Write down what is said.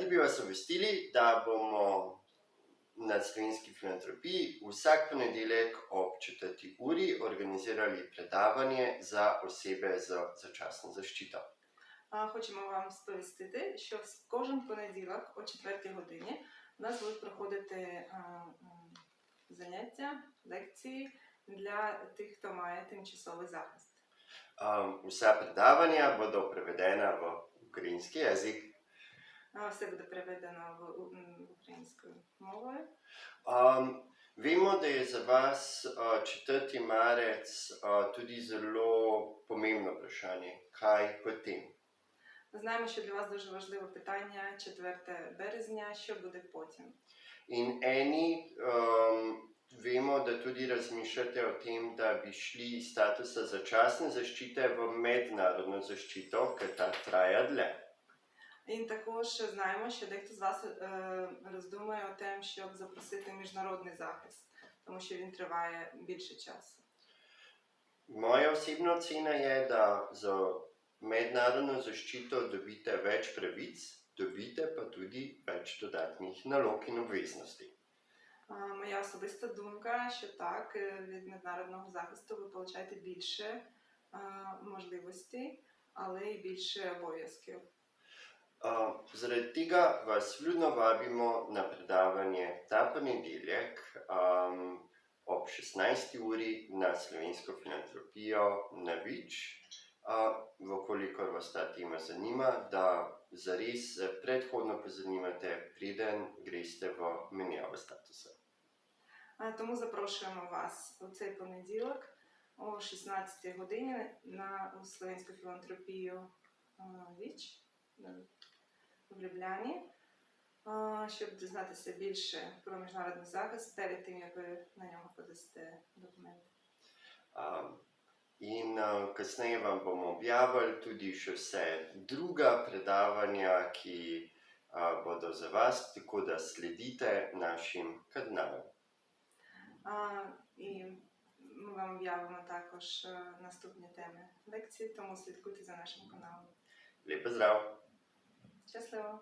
Radi bi vas obvestili, da bomo na Slovenski filantropiji vsak ponedeljek ob 4. uri organizirali predavanje za osebe z začasno zaščito. Хочемо вам сповістити, що кожен понеділок о 4 годині у нас будуть проходити заняття, лекції для тих, хто має тимчасовий захист. Vsa predavanja bodo prevedena v ukrajinski jezik. Все буде переведено в українською мовою. Vemo, da je za vas 4. marec tudi zelo pomembno vprašanje. Kaj potem? Ми знаємо, що для вас дуже важливе питання 4 березня, що буде потім. In eni vemo, da tudi razmišljate o tem, da bi šli iz statusa začasne zaščite v mednarodno zaščito, ker ta traja dlje. І також знаємо, що дехто з вас роздумує о тем, щоб запросити міжнародний захист, тому що він триває більше часу. Moja osebna ocena je, da za mednarodno zaščito dobite več pravic, dobite pa tudi več dodatnih nalog in obveznosti. Моя особиста думка, що так, від міжнародного захисту ви отримаєте більше можливостей, але й більше обов'язків. Zaradi tega vas vljudno vabimo na predavanje ta ponedeljek ob 16. uri na Slovensko filantropijo na Vič. Vkolikor vas ta tema zanima, da zares predhodno pozanimate, preden greste v menjavo statusa. Тому запрошуємо вас у цей понеділок о 16 годині на Словенську філантропію Віч в Любляні, щоб дізнатися більше про міжнародний захист перед тим, як ви на нього подасте документи. In kasneje vam bomo objavili tudi še vse druga predavanja, ki bodo za vas, tako da sledite našim kanalom. І ми вам об'явимо також наступні теми лекцій, тому слідкуйте за нашим каналом. Lep pozdrav! Щасливо!